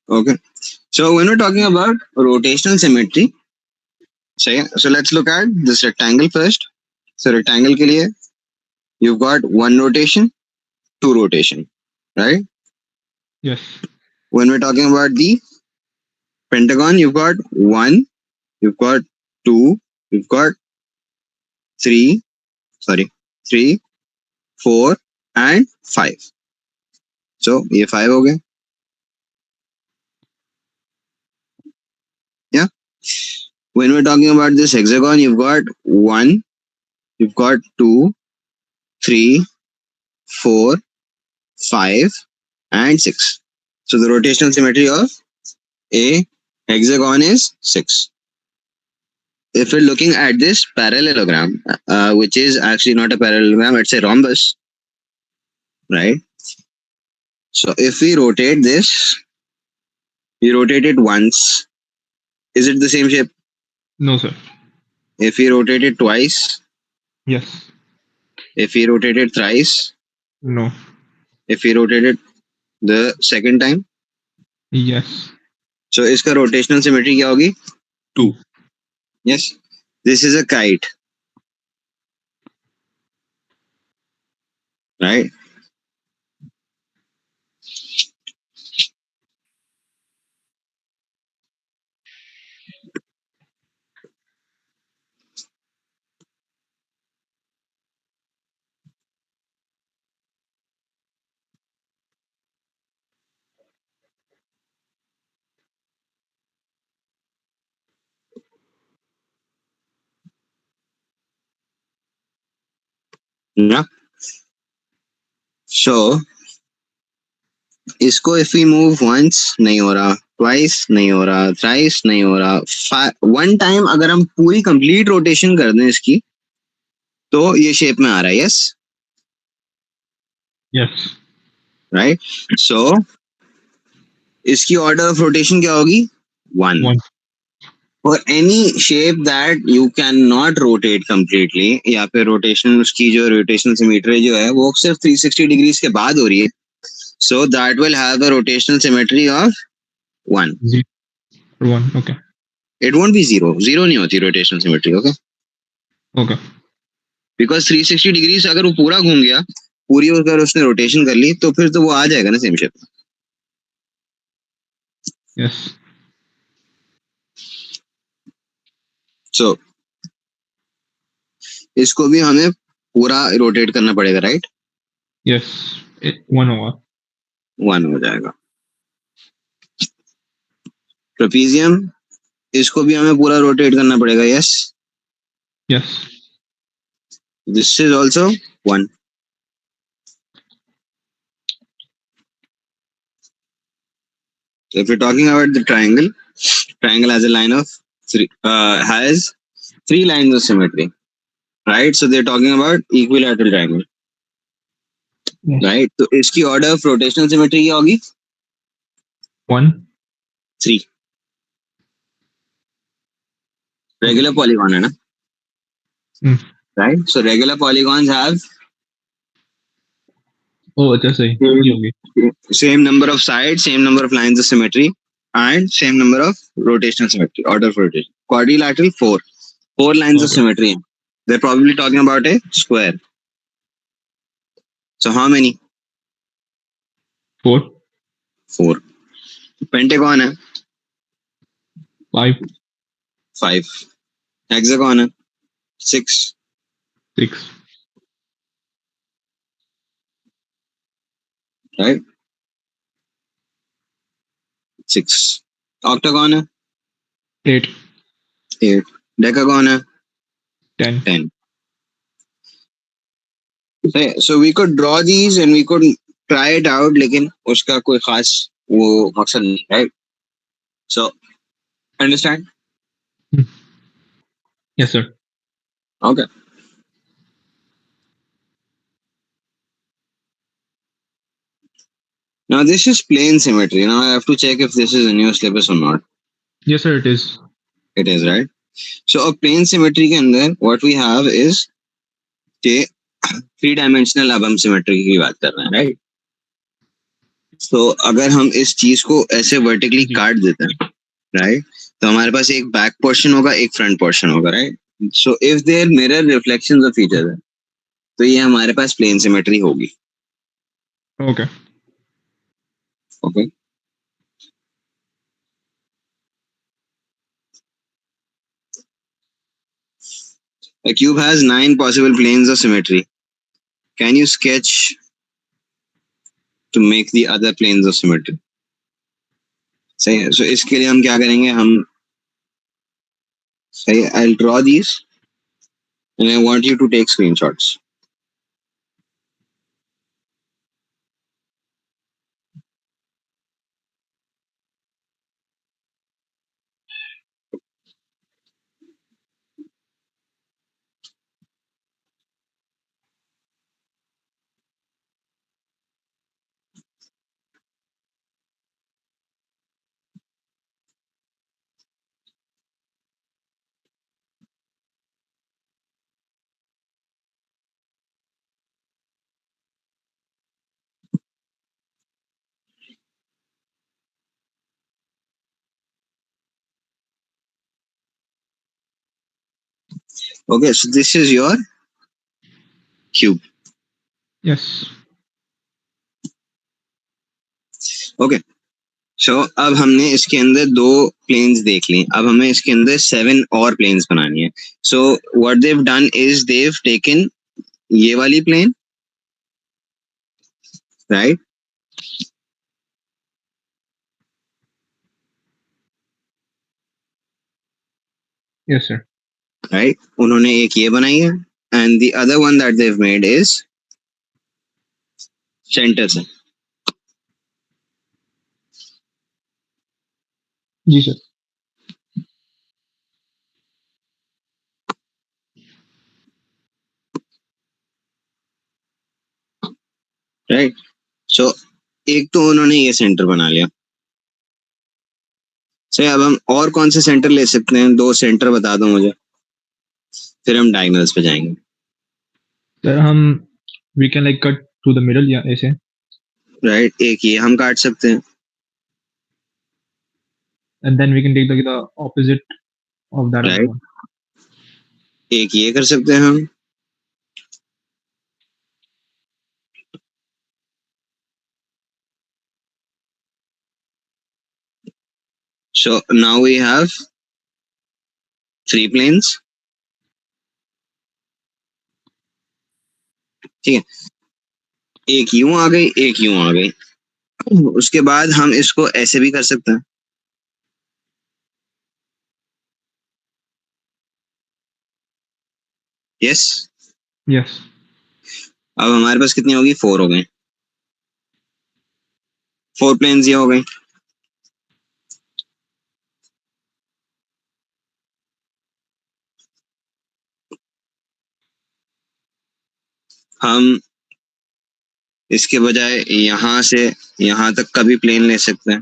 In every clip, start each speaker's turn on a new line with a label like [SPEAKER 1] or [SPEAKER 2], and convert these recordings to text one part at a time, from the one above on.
[SPEAKER 1] Okay. So when we're talking about rotational symmetry, so let's look at this rectangle first. So rectangle के लिए you've got one rotation, two rotation, right?
[SPEAKER 2] Yes.
[SPEAKER 1] When we're talking about the pentagon, you've got one, you've got two, you've got three, sorry, three, four, and five. So ये five हो गए. Yeah. When we're talking about this hexagon, you've got one, you've got two, three, four, five, and six. So the rotational symmetry of a hexagon is 6. If we're looking at this parallelogram, which is actually not a parallelogram, it's a rhombus, right? So if we rotate this, we rotate it once. Is it the same shape?
[SPEAKER 2] No, sir.
[SPEAKER 1] If we rotate it twice,
[SPEAKER 2] Yes.
[SPEAKER 1] if we rotate it thrice,
[SPEAKER 2] No.
[SPEAKER 1] if we rotate it the second time,
[SPEAKER 2] Yes.
[SPEAKER 1] so इसका rotational symmetry क्या होगी?
[SPEAKER 2] 2.
[SPEAKER 1] Yes. This is a kite, right? Yeah. So इसको if we move once नहीं हो रहा, twice नहीं हो रहा, thrice नहीं हो रहा, one time अगर हम पूरी complete rotation कर दें इसकी, तो ये shape में आ रहा है. Yes.
[SPEAKER 2] Yes.
[SPEAKER 1] Right. So इसकी order of rotation क्या होगी? 1.
[SPEAKER 2] 1.
[SPEAKER 1] For any shape that you cannot rotate completely, या फिर rotation उसकी जो rotational symmetry जो है वो सिर्फ 360 degrees के बाद हो रही है, so that will have a rotational symmetry of 1.
[SPEAKER 2] 0. 1. Okay.
[SPEAKER 1] It won't be 0. 0 नहीं होती rotational symmetry. Okay.
[SPEAKER 2] Okay.
[SPEAKER 1] Because 360 degrees अगर वो पूरा घूम गया, पूरी अगर उसने rotation कर ली, तो फिर तो वो आ जाएगा ना same shape.
[SPEAKER 2] Yes.
[SPEAKER 1] So इसको भी हमें पूरा rotate करना पड़ेगा, right?
[SPEAKER 2] Yes. 1 होगा.
[SPEAKER 1] 1 हो जाएगा. Trapezium, इसको भी हमें पूरा rotate करना पड़ेगा. Yes.
[SPEAKER 2] Yes.
[SPEAKER 1] This is also 1. So if we're talking about the triangle has a line of has 3 lines of symmetry, right? So they're talking about equilateral triangle,
[SPEAKER 2] Yes.
[SPEAKER 1] right? तो इसकी order of rotational symmetry क्या होगी?
[SPEAKER 2] 1.
[SPEAKER 1] 3. Regular polygon है ना? Right? So regular polygons have
[SPEAKER 2] Oh, अच्छा सही. ये होगी.
[SPEAKER 1] same number of sides, same number of lines of symmetry, and same number of rotational symmetry, order of rotation. Quadrilateral 4. 4 lines of
[SPEAKER 2] Okay.
[SPEAKER 1] symmetry. They're probably talking about a square. So how many?
[SPEAKER 2] 4.
[SPEAKER 1] 4. Pentagon है
[SPEAKER 2] 5.
[SPEAKER 1] 5. Hexagon है 6.
[SPEAKER 2] 6.
[SPEAKER 1] Right? 6. Octagon है
[SPEAKER 2] 8.
[SPEAKER 1] 8. Decagon है
[SPEAKER 2] 10.
[SPEAKER 1] 10. So we could draw these and we could try it out, लेकिन उसका कोई खास वो मकसद नहीं, right? So understand?
[SPEAKER 2] Yes, sir.
[SPEAKER 1] Okay. Now this is plane symmetry. Now I have to check if this is in your syllabus or not.
[SPEAKER 2] Yes, sir, it is.
[SPEAKER 1] It is, right? So a plane symmetry के अंदर what we have is के 3-dimensional अब हम symmetry की बात कर रहे हैं, right? तो अगर हम इस चीज को ऐसे वर्टिकली
[SPEAKER 2] जी
[SPEAKER 1] काट देते हैं, राइट, तो हमारे पास एक बैक पोर्शन होगा, एक फ्रंट पोर्शन होगा, right. So if there mirror reflections of each other, तो ये हमारे पास प्लेन सिमेट्री होगी.
[SPEAKER 2] Okay
[SPEAKER 1] okay. A cube has 9 possible planes of symmetry. Can you sketch to make the other planes of symmetry? सही है. सो इसके लिए हम क्या करेंगे, हम सही, I'll draw these and I want you to take screenshots. Okay, so this is your cube.
[SPEAKER 2] Yes
[SPEAKER 1] Okay. सो अब हमने इसके अंदर दो प्लेन्स देख ली, अब हमें इसके अंदर 7 और प्लेन्स बनानी है. So what they've done is they've taken ये वाली plane, right,
[SPEAKER 2] yes sir
[SPEAKER 1] right, उन्होंने एक ये बनाई है, and the other one that they've made is centre से,
[SPEAKER 2] जी सर
[SPEAKER 1] राइट. सो एक तो उन्होंने ये सेंटर बना लिया. सही, अब हम और कौन से सेंटर ले सकते हैं, दो सेंटर बता दो मुझे, फिर हम डायगोनल्स पे जाएंगे.
[SPEAKER 2] सर हम we can like cut to the middle या ऐसे
[SPEAKER 1] राइट, एक ये हम काट सकते हैं,
[SPEAKER 2] and then we can take the opposite of that other
[SPEAKER 1] right,
[SPEAKER 2] one
[SPEAKER 1] एक ये कर सकते हैं हम. So now we have 3 planes. ठीक है, एक यूं आ गई, एक यूं आ गई. उसके बाद हम इसको ऐसे भी कर सकते हैं. यस.
[SPEAKER 2] यस
[SPEAKER 1] अब हमारे पास कितनी होगी, 4 हो गई. 4 planes ये हो गई. हम इसके बजाय यहां से यहां तक का भी प्लेन ले सकते हैं,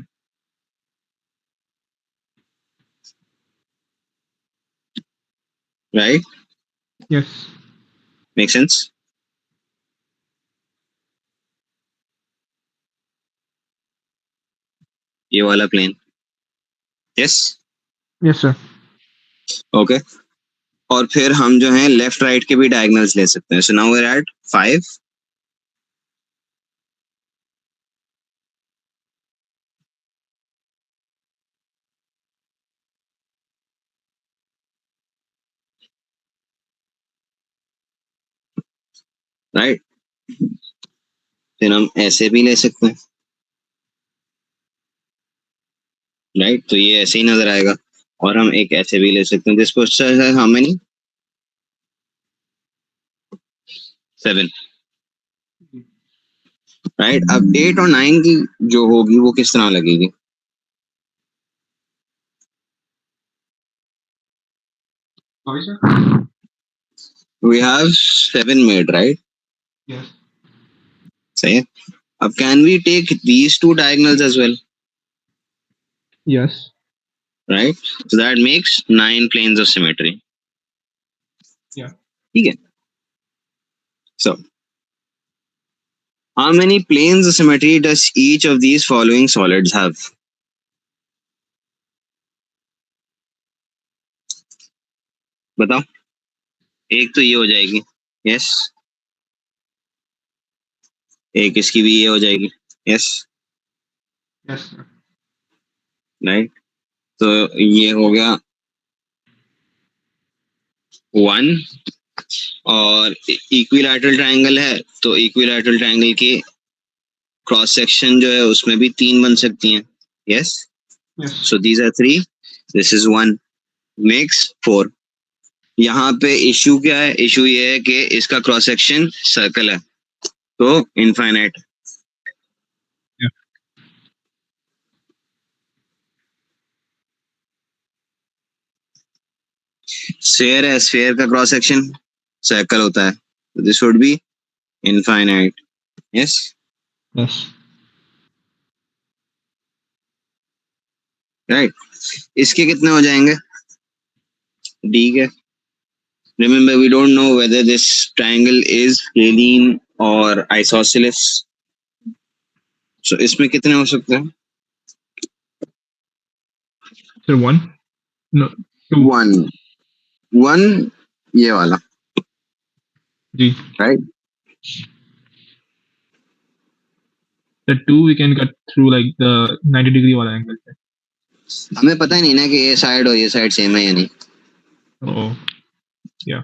[SPEAKER 1] राइट.
[SPEAKER 2] Yes
[SPEAKER 1] make sense. ये वाला plane. Yes.
[SPEAKER 2] Yes sir
[SPEAKER 1] okay. और फिर हम जो है लेफ्ट राइट के भी डायगोनल्स ले सकते हैं. So now we are at 5. Right, फिर हम ऐसे भी ले सकते हैं, राइट. तो ये ऐसे ही नजर आएगा. और हम एक ऐसे भी ले सकते हैं. दिस पोस्टर है हाउ मेनी, 7. राइट. अब 8 और 9 की जो होगी वो किस तरह लगेगी.
[SPEAKER 2] Sorry sir
[SPEAKER 1] we have 7 made, right.
[SPEAKER 2] Yes
[SPEAKER 1] सही है. अब can we take these 2 diagonals as well,
[SPEAKER 2] yes
[SPEAKER 1] right? So that makes 9 planes of symmetry.
[SPEAKER 2] या
[SPEAKER 1] ठीक है. So How many planes of symmetry does each of these following solids have? बताओ. एक तो ये हो जाएगी. Yes. एक इसकी भी ये हो जाएगी. Yes.
[SPEAKER 2] Yes, sir.
[SPEAKER 1] Right. तो ये हो गया 1. और इक्विलैटरल ट्रायंगल है तो इक्विलैटरल ट्रायंगल के क्रॉस सेक्शन जो है उसमें भी 3 बन सकती हैं. Yes.
[SPEAKER 2] Yes.
[SPEAKER 1] So these are 3. This is 1. Makes 4. यहाँ पे इशू क्या है? इशू ये है कि इसका क्रॉस सेक्शन सर्कल है तो इनफाइनाइट.
[SPEAKER 2] Yeah.
[SPEAKER 1] स्फीयर है, स्फीयर का क्रॉस सेक्शन सर्कल होता है. This would be infinite. Yes.
[SPEAKER 2] Yes.
[SPEAKER 1] Right. इसके कितने हो जाएंगे? डी के. Remember, we don't know whether this triangle is scalene or isosceles. So इसमें कितने हो सकते हैं?
[SPEAKER 2] Sir, 1? No, 2.
[SPEAKER 1] 1. 1 ये वाला.
[SPEAKER 2] G.
[SPEAKER 1] Right.
[SPEAKER 2] The 2 we can cut through like the 90-degree wala angle.
[SPEAKER 1] हमें पता ही नहीं ना कि ये साइड और ये साइड सेम है या नहीं.
[SPEAKER 2] Oh, yeah.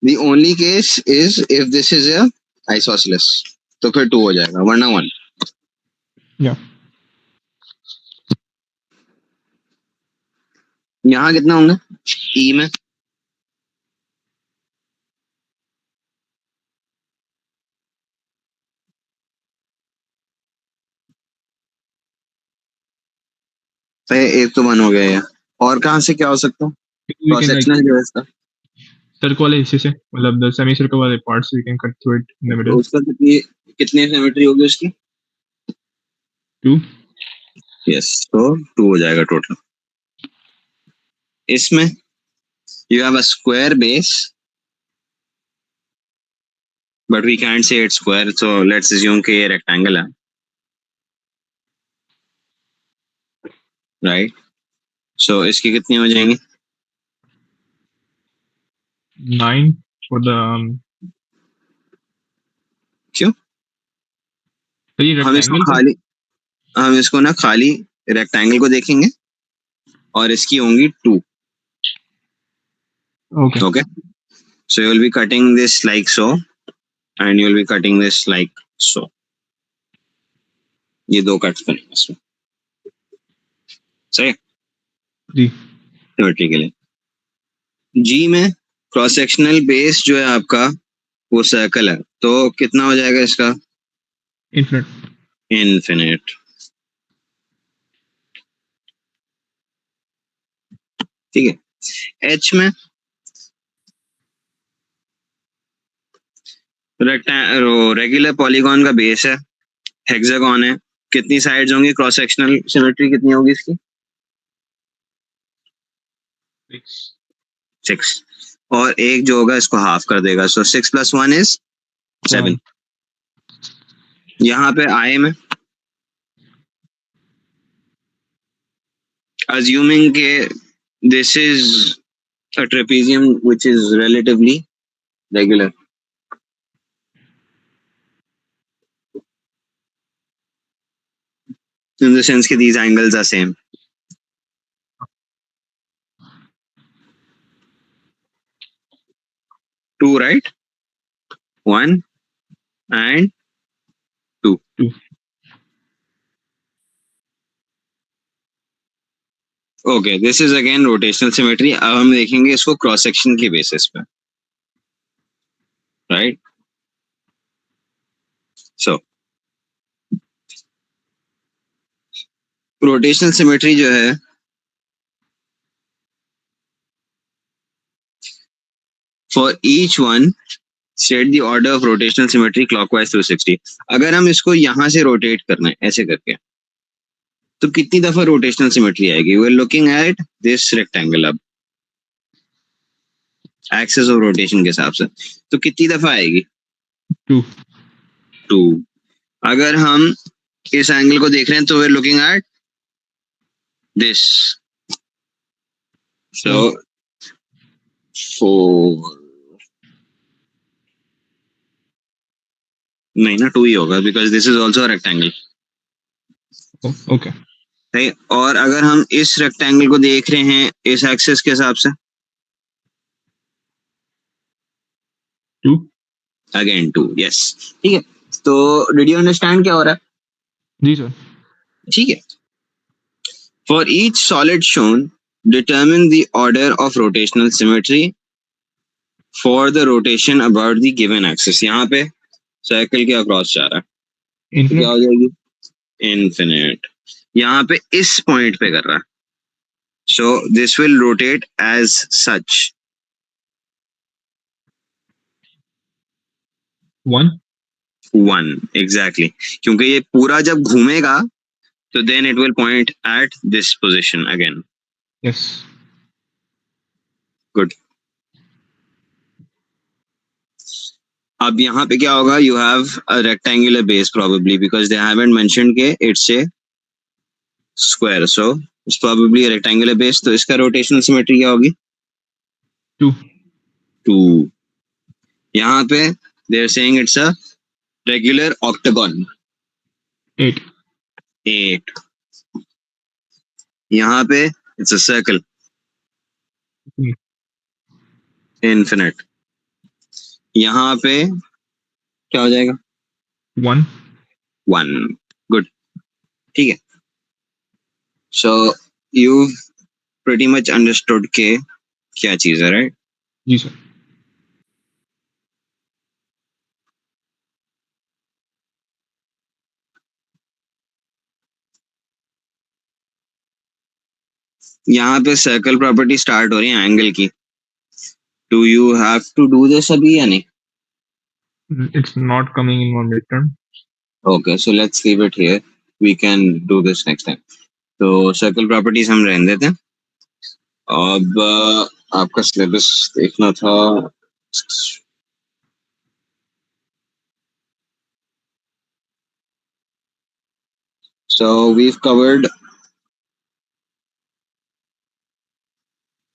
[SPEAKER 1] The only case is if this is a isosceles. तो फिर 2 हो जाएगा वरना 1.
[SPEAKER 2] Yeah.
[SPEAKER 1] यहाँ कितना होंगे? ई में तो एक तो 1 हो गया है. और कहाँ से क्या हो सकता है?
[SPEAKER 2] We
[SPEAKER 1] cross
[SPEAKER 2] can like
[SPEAKER 1] sectional जो है इसका,
[SPEAKER 2] circle वाले हिस्से से मतलब the semicircle वाले parts we can cut through it in the
[SPEAKER 1] तो
[SPEAKER 2] middle.
[SPEAKER 1] उसका कितनी सिमेट्री होगी उसकी?
[SPEAKER 2] 2.
[SPEAKER 1] यस. तो 2 हो जाएगा टोटल. इसमें you have a square base but we can't say it's square, so let's assume कि ये rectangle है. Right. So इसकी कितनी हो जाएंगी?
[SPEAKER 2] 9 for the
[SPEAKER 1] क्यों?
[SPEAKER 2] तो ये
[SPEAKER 1] हम इसको
[SPEAKER 2] rectangle
[SPEAKER 1] खाली हम इसको ना खाली रेक्टेंगल को देखेंगे और इसकी होंगी 2.
[SPEAKER 2] okay.
[SPEAKER 1] Okay. So you will be cutting this like so and you will be cutting this like so. ये 2 कट्स बनेंगे इसमें. सही.
[SPEAKER 2] जी.
[SPEAKER 1] सिमेट्री के लिए. जी में क्रॉस सेक्शनल बेस जो है आपका वो सर्कल है तो कितना हो जाएगा इसका?
[SPEAKER 2] Infinite.
[SPEAKER 1] इनफिनिट. ठीक है. एच में रेगुलर पॉलीगॉन का बेस है, हेक्सागोन है. कितनी साइड्स होंगी? क्रॉस सेक्शनल सिमेट्री कितनी होगी इसकी?
[SPEAKER 2] 6.
[SPEAKER 1] 6. और एक जो होगा इसको हाफ कर देगा. सो 6 + 1 इज 7. यहाँ पे आई में assuming के this is a trapezium which is relatively regular. In the sense that these angles are same. 2, right? 1 and 2.
[SPEAKER 2] 2.
[SPEAKER 1] Okay, this is again rotational symmetry. अब हम देखेंगे इसको क्रॉस सेक्शन की बेसिस पे. Right? So rotational symmetry जो है for each one set the order of rotational symmetry clockwise through 60. अगर हम इसको यहाँ से रोटेट करना है ऐसे करके तो कितनी दफा रोटेशनल सिमेट्री आएगी? We are looking at this rectangle. अब एक्सेस ऑफ रोटेशन के हिसाब से, तो कितनी दफा आएगी?
[SPEAKER 2] 2.
[SPEAKER 1] 2। अगर हम इस एंगल को देख रहे हैं तो we are looking at this, so
[SPEAKER 2] 4.
[SPEAKER 1] 4, नहीं ना 2 ही होगा because this is also rectangle,
[SPEAKER 2] Oh, okay.
[SPEAKER 1] सही। और अगर हम इस रेक्टेंगल को देख रहे हैं इस एक्सेस के हिसाब से,
[SPEAKER 2] 2.
[SPEAKER 1] Again 2, yes. ठीक है, तो डिड यू अंडरस्टैंड क्या हो रहा है?
[SPEAKER 2] जी सर.
[SPEAKER 1] ठीक है। For each solid shown determine the order of rotational symmetry for the rotation about the given axis. यहाँ पे सर्कल के अक्रॉस जा रहा है तो क्या
[SPEAKER 2] Infinite.
[SPEAKER 1] हो जाएगी? इन्फिनिट। यहाँ पे इस पॉइंट पे कर रहा है, so this will rotate as such.
[SPEAKER 2] 1.
[SPEAKER 1] 1, exactly, क्योंकि ये पूरा जब घूमेगा तो then it will point at this position again.
[SPEAKER 2] Yes.
[SPEAKER 1] Good. अब यहाँ पे क्या होगा? You have a rectangular base probably because they haven't mentioned के it's a square, so it's probably rectangular base. तो इसका रोटेशनल सिमेट्री क्या होगी?
[SPEAKER 2] 2.
[SPEAKER 1] 2। यहाँ पे they are saying it's a regular octagon,
[SPEAKER 2] 8.
[SPEAKER 1] 8। यहाँ पे इट्स अ सर्कल,
[SPEAKER 2] 3.
[SPEAKER 1] इन्फिनिट। यहाँ पे क्या हो जाएगा?
[SPEAKER 2] 1.
[SPEAKER 1] 1। गुड। ठीक है, so you pretty much understood के क्या चीज है, राइट?
[SPEAKER 2] जी सर.
[SPEAKER 1] यहाँ पे सर्कल प्रॉपर्टी स्टार्ट हो रही है एंगल की। Do you have to do this अभी या नहीं?
[SPEAKER 2] It's not coming in one midterm.
[SPEAKER 1] Okay, so let's leave it here, we can do this next time. तो सर्कल प्रॉपर्टीज हम रहने देते हैं। अब आपका सिलेबस देखना था। सो वीव कवर्ड,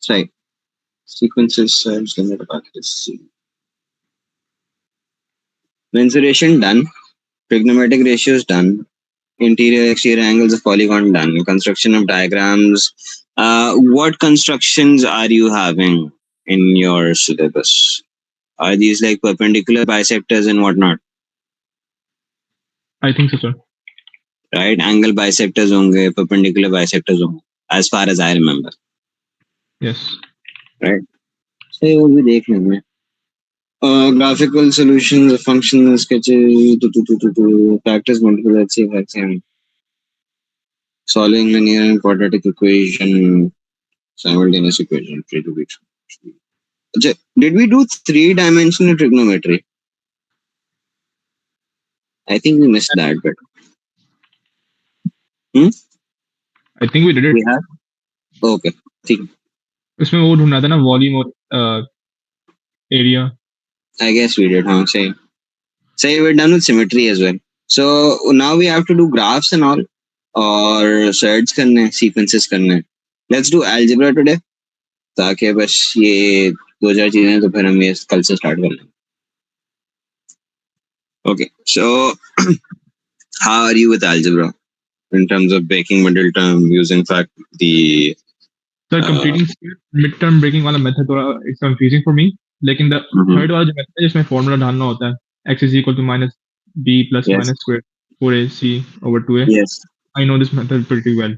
[SPEAKER 1] सही, sequences, limit of accuracy, mensuration done, trigonometric ratios done, interior exterior angles of polygon done, construction of diagrams. What constructions are you having in your syllabus? Are these like perpendicular bisectors and whatnot?
[SPEAKER 2] I think so sir.
[SPEAKER 1] Right, angle bisectors होंगे, perpendicular bisectors होंगे, as far as I remember.
[SPEAKER 2] Yes.
[SPEAKER 1] Right, so वो भी देख लेंगे। Graphical solutions of functional sketches, factors, multiple HCF, solving linear and quadratic equation, simultaneous equation, three to be true. Did we do three-dimensional trigonometry? I think we missed that, but
[SPEAKER 2] I think we did it.
[SPEAKER 1] we have. Okay, ठीक है.
[SPEAKER 2] उसमें वो ढूंढना था ना volume और area.
[SPEAKER 1] I guess we did, huh? Say we're done with symmetry as well. So now we have to do graphs and all, और surds करने हैं, sequences करने हैं. Let's do algebra today, ताकि बस ये 2-4 चीजें तो फिर हम ये कल से स्टार्ट कर लेंगे. Okay, so how are you with algebra in terms of breaking middle term using fact the
[SPEAKER 2] sir completing mid term breaking वाला मेथड थोड़ा इट्स कंफ्यूजिंग फॉर मी. लेकिन द थर्ड वाला जो मेथड है जिसमें फॉर्मूला डालना होता है x is equal to minus b plus
[SPEAKER 1] yes,
[SPEAKER 2] minus square 4ac over 2a.
[SPEAKER 1] yes,
[SPEAKER 2] I know this method pretty well.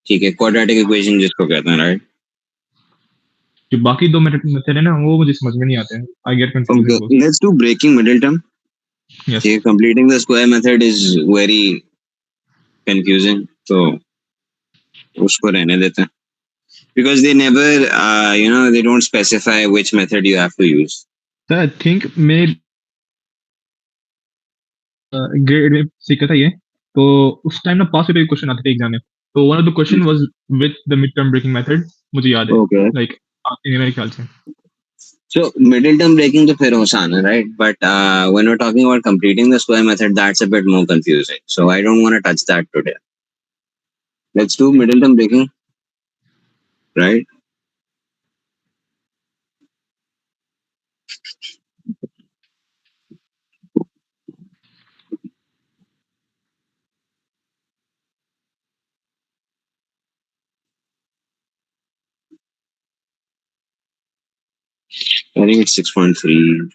[SPEAKER 1] ठीक है, quadratic equation जिसको कहते हैं, right?
[SPEAKER 2] जो बाकी दो मेथड है ना वो मुझे समझ में नहीं आते हैं. I get confuse in
[SPEAKER 1] Okay,
[SPEAKER 2] both.
[SPEAKER 1] let's do breaking middle term.
[SPEAKER 2] Yes.
[SPEAKER 1] Okay, completing the square method is very confusing, तो उसको रहने देते हैं. Because they never, they don't specify which method you have to use.
[SPEAKER 2] Sir I think मैं grade में सीखा था ये. तो उस टाइम ना पास पेपर क्वेश्चन आते थे एग्जाम में. तो one of the question was with the mid term breaking method. मुझे याद है
[SPEAKER 1] Okay.
[SPEAKER 2] लाइक आते हैं मेरे ख्याल से.
[SPEAKER 1] So middle term breaking to फिर आसान है, right? But when we're talking about completing the square method, that's a bit more confusing. So I don't want to touch that today. Let's do middle term breaking, right? I think it's 6.3.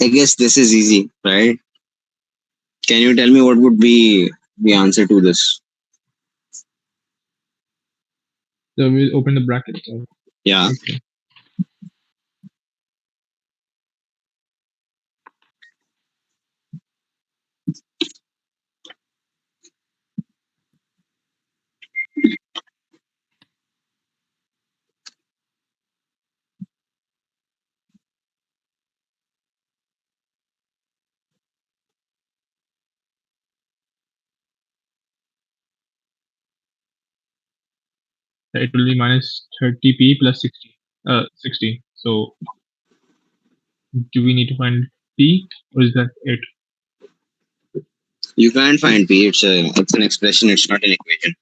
[SPEAKER 1] I guess this is easy, right? Can you tell me what would be the answer to this?
[SPEAKER 2] So we'll open the bracket.
[SPEAKER 1] Yeah.
[SPEAKER 2] Okay. It will be minus 30p plus 60. So do we need to find p, or is that it?
[SPEAKER 1] You can't find P. It's an expression. It's not an equation.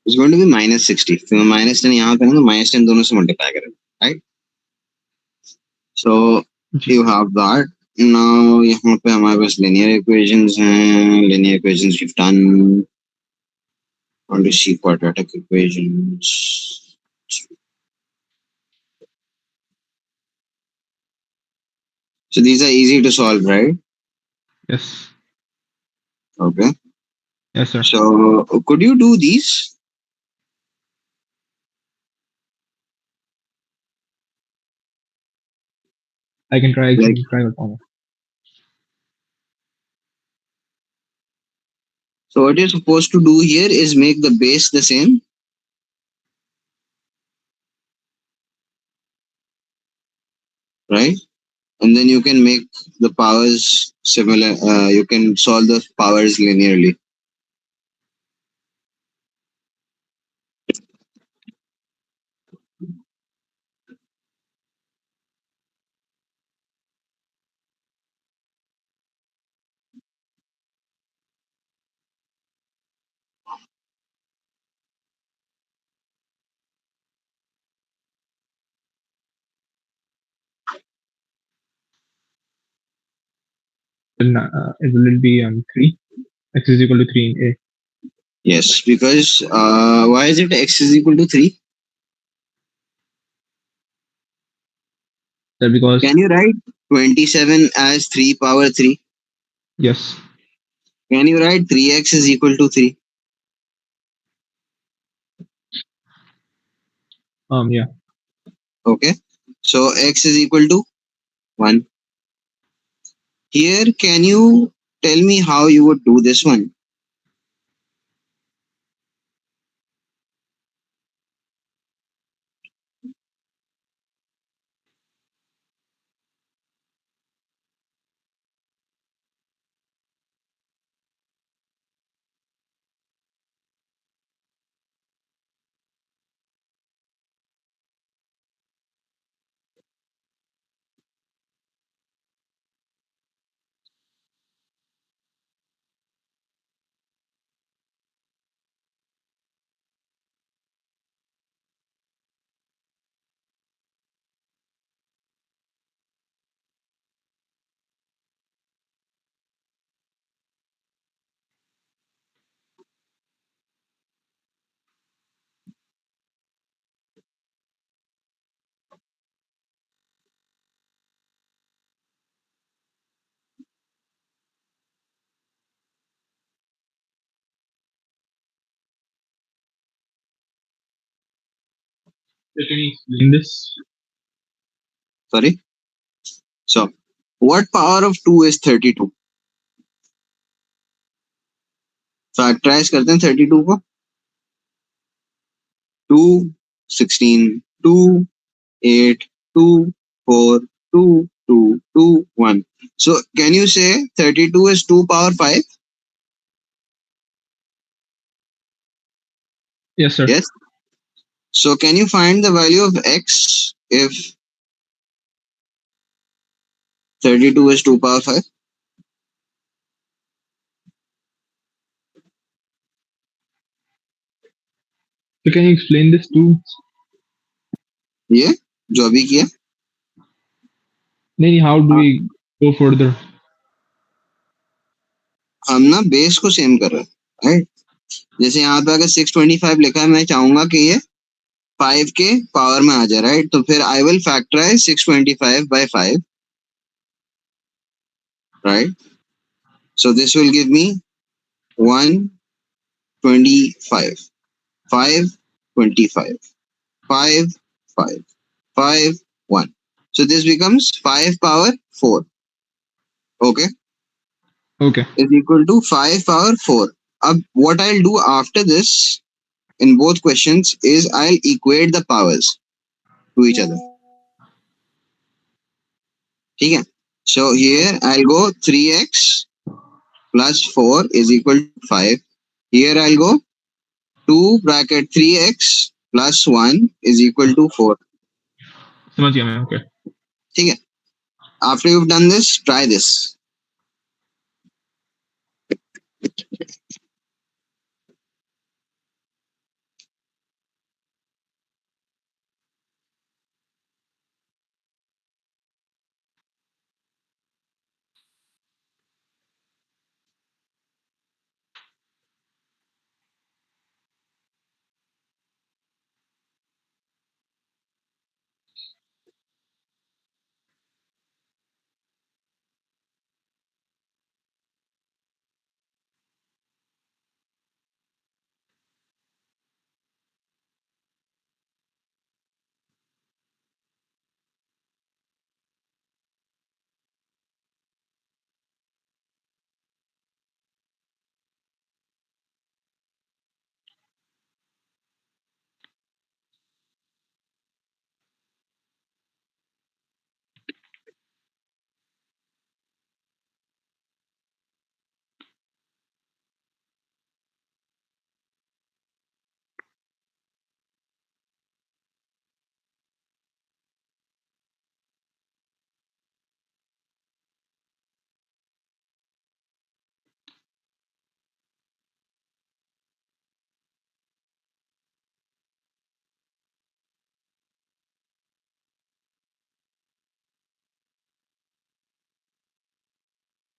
[SPEAKER 1] It's going to be minus 60. फिर minus 10 यहाँ पे है ना, minus 10 दोनों से multiply करें, right? So
[SPEAKER 2] ji.
[SPEAKER 1] you have that. Now यहाँ पे हमारे पास linear equations हैं. Linear equations we've done. On to see quadratic equations. So these are easy to solve, right?
[SPEAKER 2] Yes.
[SPEAKER 1] Okay.
[SPEAKER 2] Yes, sir.
[SPEAKER 1] So could you do these?
[SPEAKER 2] I can try. I
[SPEAKER 1] Like,
[SPEAKER 2] can try with Palmer.
[SPEAKER 1] so what you're supposed to do here is make the base the same, right? And then you can make the powers similar. You can solve the powers linearly.
[SPEAKER 2] Then it will be 3. X is equal to 3 in A.
[SPEAKER 1] Yes, because why is it x is equal to 3?
[SPEAKER 2] That because,
[SPEAKER 1] Can you write 27 as 3 power 3?
[SPEAKER 2] yes.
[SPEAKER 1] Can you write 3x is equal to 3?
[SPEAKER 2] Yeah.
[SPEAKER 1] Okay. So x is equal to 1. Here, can you tell me how you would do this one?
[SPEAKER 2] So can you explain this?
[SPEAKER 1] Sorry. So, what power of 2 is 32? Factorise करते हैं 32 को. 2, 16, 2, 8, 2, 4, 2, 2, 2, 1. So, can you say 32 is 2 power 5?
[SPEAKER 2] Yes, sir.
[SPEAKER 1] Yes. So, can you find the value of x if 32 is 2 power 5?
[SPEAKER 2] So can you explain this too?
[SPEAKER 1] ये जो अभी किया.
[SPEAKER 2] नहीं, how do we go further?
[SPEAKER 1] हम ना base को same कर रहे हैं, राइट. जैसे यहाँ पे अगर 625 लिखा है, मैं चाहूंगा कि ये 5 के पावर में आ जाए, राइट. तो फिर I will factorise 625 by 5, right. So this will give me 125, 525, 5, 5, 5, 1. So this becomes 5 power 4. Okay,
[SPEAKER 2] Okay.
[SPEAKER 1] is equal to 5 power 4. What I'll do after this in both questions is I'll equate the powers to each other. ठीक है. So here I'll go 3x plus 4 is equal to 5. Here I'll go 2 bracket 3x plus 1 is equal to 4.
[SPEAKER 2] समझ गया मैं. Okay.
[SPEAKER 1] ठीक है. After you've done this, try this.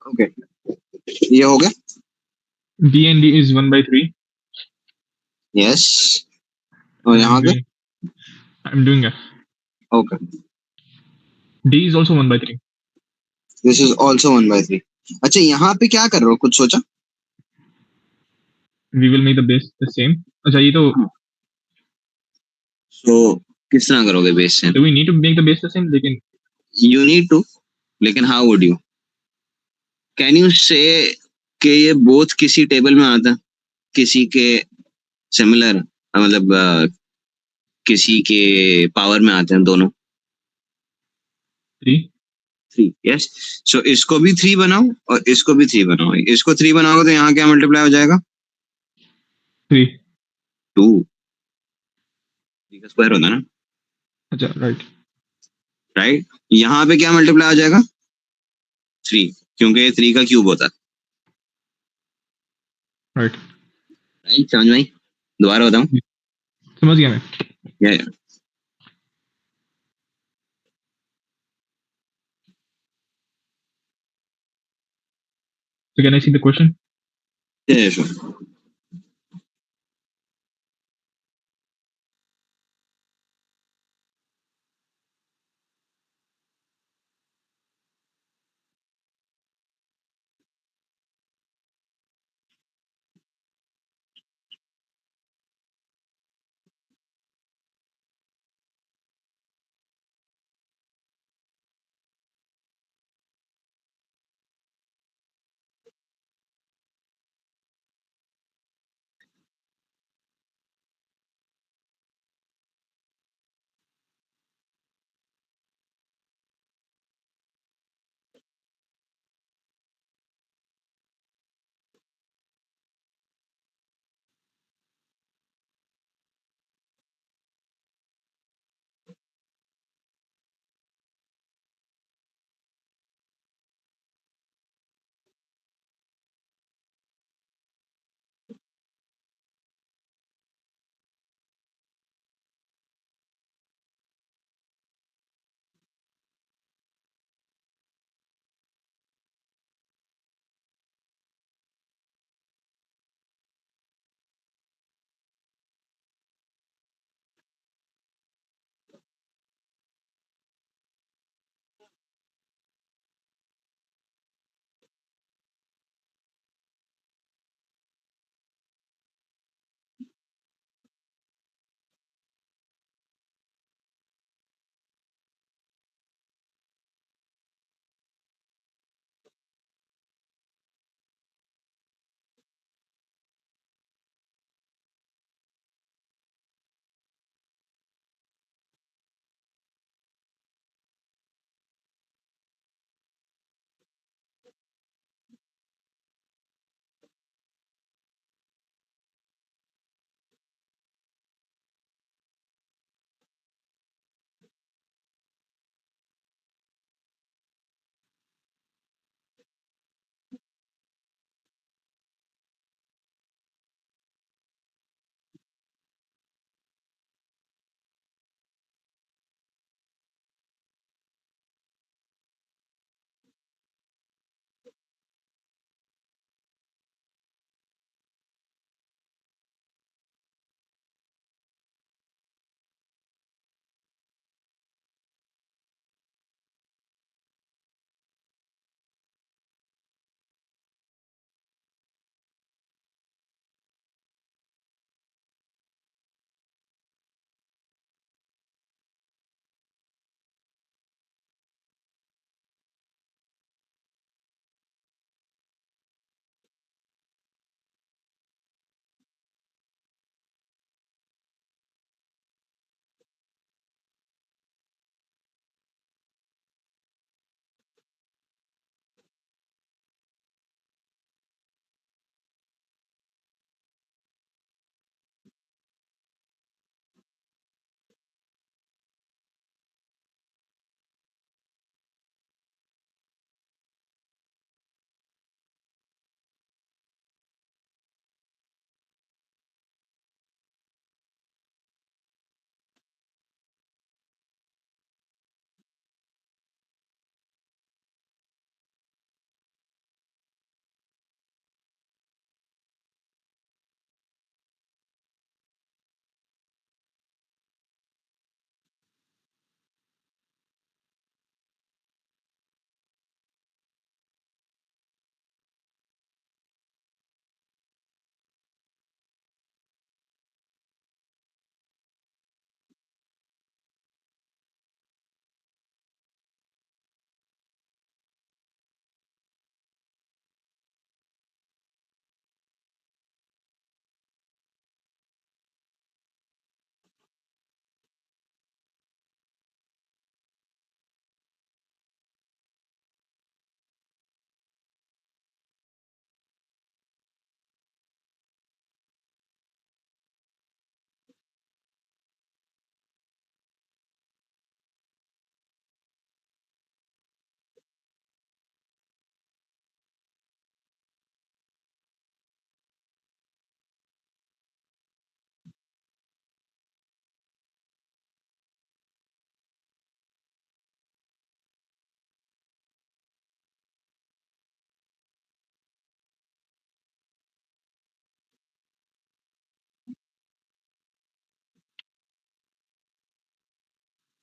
[SPEAKER 1] Okay. ये हो गया.
[SPEAKER 2] D and D is 1/3.
[SPEAKER 1] Yes. और
[SPEAKER 2] And
[SPEAKER 1] यहाँ पे.
[SPEAKER 2] I'm doing F.
[SPEAKER 1] Okay.
[SPEAKER 2] D is also 1/3.
[SPEAKER 1] This is also 1/3. अच्छा, यहाँ पे क्या कर रहे हो, कुछ सोचा?
[SPEAKER 2] We will make the base the same. अच्छा ये तो.
[SPEAKER 1] So किस तरह करोगे बेस से?
[SPEAKER 2] Do we need to make the base the same? लेकिन
[SPEAKER 1] You need to. लेकिन how would you? Can you say कि ये both किसी टेबल में आता है, किसी के सिमिलर, मतलब किसी के पावर में आते हैं दोनों.
[SPEAKER 2] 3.
[SPEAKER 1] 3. यस. सो इसको भी 3 बनाओ और इसको भी 3 बनाओ. इसको 3 बनाओगे तो यहाँ क्या मल्टीप्लाई हो जाएगा?
[SPEAKER 2] 3.
[SPEAKER 1] 2. 3 का स्क्वायर होता है ना,
[SPEAKER 2] अच्छा राइट.
[SPEAKER 1] राइट. यहाँ पे क्या मल्टीप्लाई हो जाएगा? 3, क्योंकि 3 का क्यूब होता है.
[SPEAKER 2] राइट.
[SPEAKER 1] राइट, समझ में आई? दोबारा बताऊं?
[SPEAKER 2] समझ गया मैं.
[SPEAKER 1] या
[SPEAKER 2] So can I see the question?
[SPEAKER 1] sure.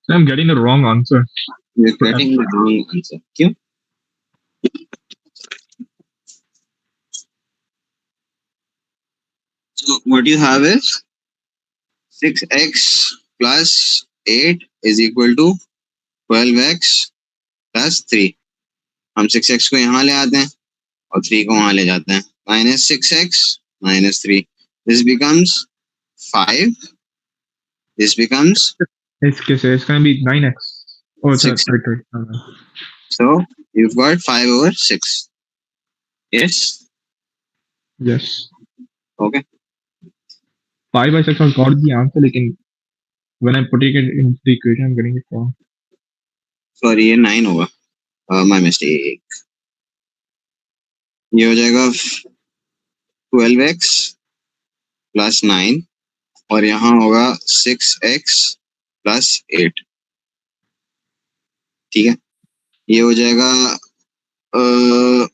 [SPEAKER 2] So I'm getting the wrong answer.
[SPEAKER 1] You're
[SPEAKER 2] For
[SPEAKER 1] getting the wrong answer. क्यों? So what you have is 6x plus 8 is equal to 12x plus 3. हम 6x को यहाँ ले आते हैं और 3 को वहाँ ले जाते हैं. Minus 6x minus 3. This becomes 5. This becomes
[SPEAKER 2] it's gonna be 9x. Oh, sorry,
[SPEAKER 1] 6.
[SPEAKER 2] sorry.
[SPEAKER 1] So you've got 5 over 6. Yes?
[SPEAKER 2] Yes.
[SPEAKER 1] Okay.
[SPEAKER 2] 5/6 has got the answer, लेकिन when I'm putting it in the equation, I'm getting it wrong.
[SPEAKER 1] Sorry, ये 9 होगा. My mistake. ये हो जाएगा 12x plus 9 और यहाँ होगा 6x plus 8. ठीक है, ये हो जाएगा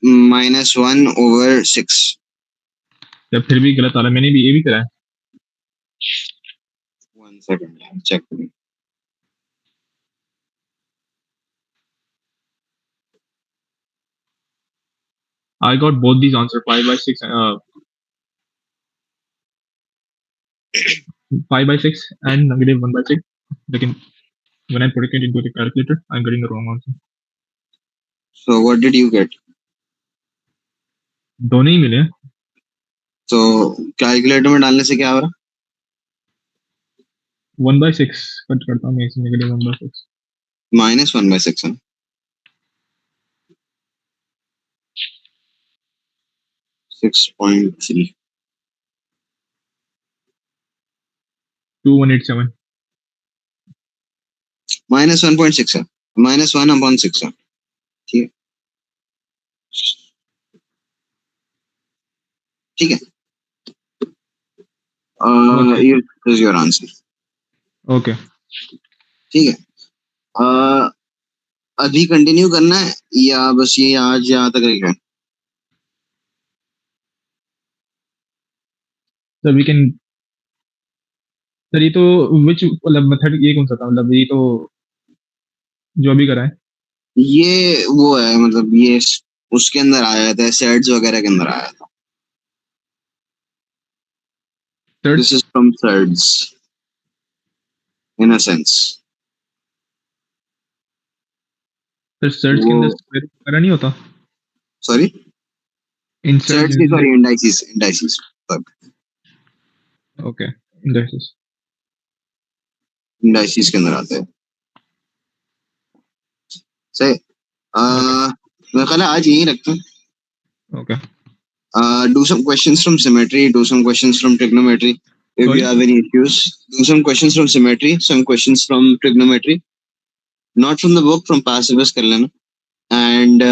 [SPEAKER 1] -1 over 6.
[SPEAKER 2] जब फिर भी गलत आ रहा है, मैंने भी ये भी करा है.
[SPEAKER 1] 1 second, check.
[SPEAKER 2] I got both these answers, 5/6, 5/6 and -1/6. लेकिन when I put it into the calculator, I'm getting the wrong answer.
[SPEAKER 1] So what did you get?
[SPEAKER 2] दोनों ही मिले.
[SPEAKER 1] So कैलकुलेटर में डालने से क्या हो रहा?
[SPEAKER 2] 1/6 कट करता हूँ मैं इसे, -1/6.
[SPEAKER 1] -1/6 है. 6.3.
[SPEAKER 2] 2187.
[SPEAKER 1] -1.6 है. -1/6 है. ठीक है, ठीक है.
[SPEAKER 2] Okay.
[SPEAKER 1] Here is your answer.
[SPEAKER 2] Okay.
[SPEAKER 1] ठीक है. अभी कंटिन्यू करना है या बस ये आज यहाँ तक रहेगा?
[SPEAKER 2] So we can. सर ये तो which मतलब मेथड, ये कौन सा था, मतलब ये तो जो अभी करा है.
[SPEAKER 1] ये वो है, मतलब ये उसके अंदर आया था, सेट्स वगैरह के अंदर आया था. This is from threads in a sense.
[SPEAKER 2] Sir search के अंदर स्क्वायर करा नहीं होता.
[SPEAKER 1] Sorry,
[SPEAKER 2] insert.
[SPEAKER 1] थ्रेड्स नहीं, sorry, indices.
[SPEAKER 2] Okay. Indexes.
[SPEAKER 1] Indices के अंदर आते हैं. सही. मेरा ख्याल है आज यही रखते हैं.
[SPEAKER 2] Okay.
[SPEAKER 1] Do some questions from symmetry, do some questions from trigonometry. If
[SPEAKER 2] Sorry?
[SPEAKER 1] you have any issues, do some questions from symmetry, some questions from trigonometry. Not from the book, from past papers कर लेना. And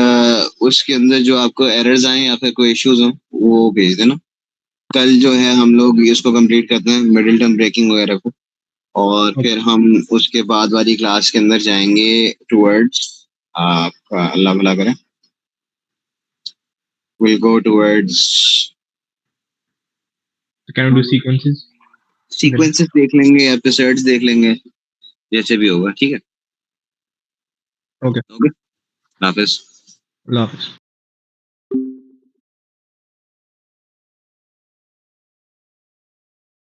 [SPEAKER 1] उसके अंदर जो आपको errors आए या फिर कोई इश्यूज हो वो भेज देना. कल जो है हम लोग इसको कंप्लीट करते हैं, मिडिल टर्म ब्रेकिंग वगैरह को, और फिर हम उसके बाद वाली क्लास के अंदर जाएंगे टुवर्ड्स, आपका अल्लाह भला करे, will go towards
[SPEAKER 2] can do sequences.
[SPEAKER 1] Sequences देख लेंगे, एपिसोड्स देख लेंगे, जैसे भी होगा. ठीक है.
[SPEAKER 2] ओके.
[SPEAKER 1] ओके, हाफिज.
[SPEAKER 2] अल्लाह हाफिज.